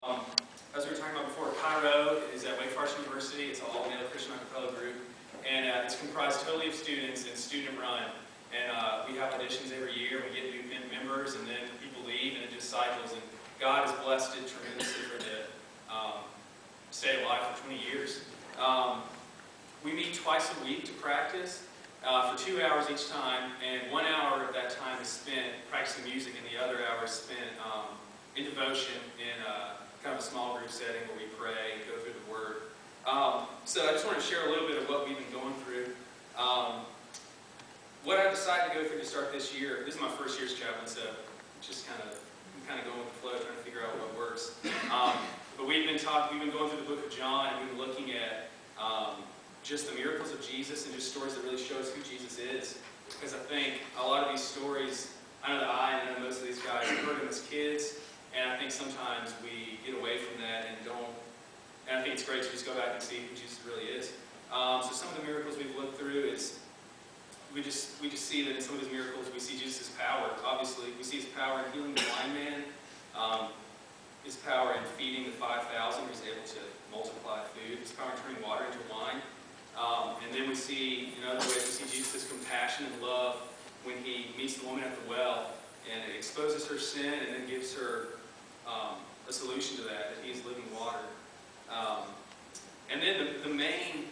As we were talking about before, Cairo is at Wake Forest University. It's an all-male Christian Acappella group, and it's comprised totally of students and student-run. And we have auditions every year. We get new members, and then people leave, and it just cycles. And God has blessed it tremendously for the stay alive for 20 years. We meet twice a week to practice for 2 hours each time, and 1 hour of that time is spent practicing music, and the other hour is spent in devotion in kind of a small group setting where we pray and go through the Word. So I just want to share a little bit of what we've been going through. What I decided to go through to start this year, this is my first year's chaplain, so just kind of going with the flow, trying to figure out what works. But we've been going through the book of John, and we've been looking at just the miracles of Jesus and just stories that really show us who Jesus is. Because I think a lot of these stories, I know that I know most of these guys heard them as kids, and I think sometimes we get away from that and don't. And I think it's great to just go back and see who Jesus really is. So some of the miracles we've looked through is we just see that in some of his miracles we see Jesus' power. Obviously, we see his power in healing the blind man, his power in feeding the 5,000, where he's able to multiply food, his power in turning water into wine. And then we see, in other ways, we see Jesus' compassion and love when he meets the woman at the well and exposes her sin and then gives her a solution to that he is living water. And then the main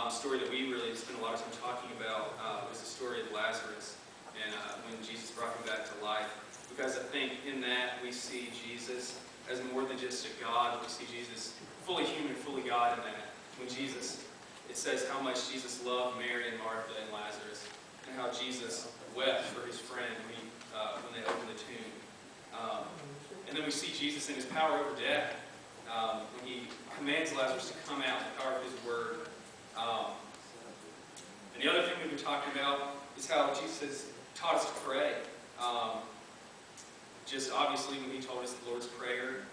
story that we really spend a lot of time talking about is the story of Lazarus and when Jesus brought him back to life. Because I think in that we see Jesus as more than just a God. We see Jesus fully human, fully God in that. When Jesus, it says how much Jesus loved Mary and Martha and Lazarus, and how Jesus wept for his friend when they opened the tomb. And then we see Jesus in his power over death, when he commands Lazarus to come out in the power of his word. And the other thing we've been talking about is how Jesus taught us to pray. Just obviously when he told us the Lord's Prayer,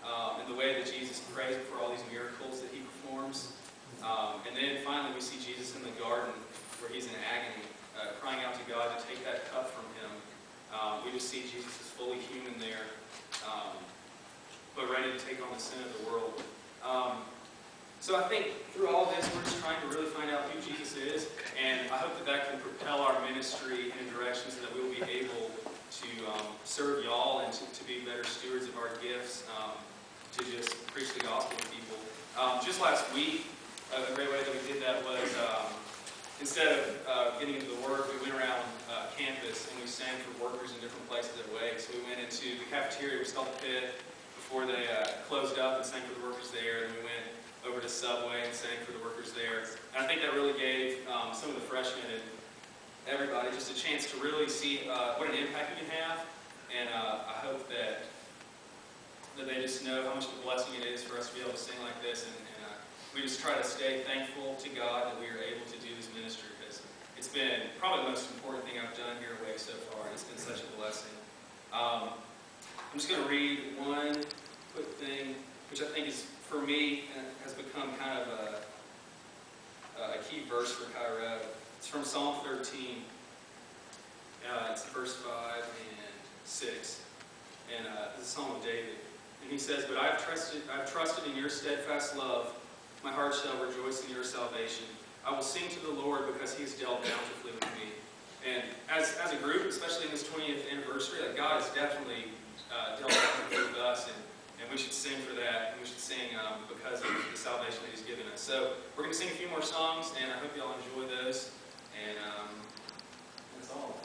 and the way that Jesus prays for all these miracles that he performs. And then finally we see Jesus in the garden where he's in agony, crying out to God to take that cup from him. We just see Jesus as fully human there, but ready to take on the sin of the world. So I think through all this, we're just trying to really find out who Jesus is, and I hope that that can propel our ministry in directions that we'll be able to serve y'all and to be better stewards of our gifts, to just preach the gospel to people. Just last week, a great way that we did that was instead of getting into the work, we went around campus and we sang for workers in different places at Wake. So we went into the cafeteria, we saw the pit before they closed up and sang for the workers there. And then we went over to Subway and sang for the workers there. And I think that really gave some of the freshmen and everybody just a chance to really see what an impact we can have. And I hope that they just know how much of a blessing it is for us to be able to sing like this. And we just try to stay thankful to God that we are able to do this ministry, because it's been probably the most important thing I've done here at Wake so far. It's been such a blessing. I'm just going to read one quick thing, which I think is, for me, has become kind of a key verse for Cairo. It's from Psalm 13. It's verse 5 and 6. And it's a Psalm of David. And he says, "But I've trusted in your steadfast love. My heart shall rejoice in your salvation. I will sing to the Lord because he has dealt bountifully with me." And as a group, especially in this 20th anniversary, God has definitely dealt bountifully with us, and we should sing for that. And we should sing because of the salvation that he's given us. So we're going to sing a few more songs, and I hope y'all enjoy those. And that's all.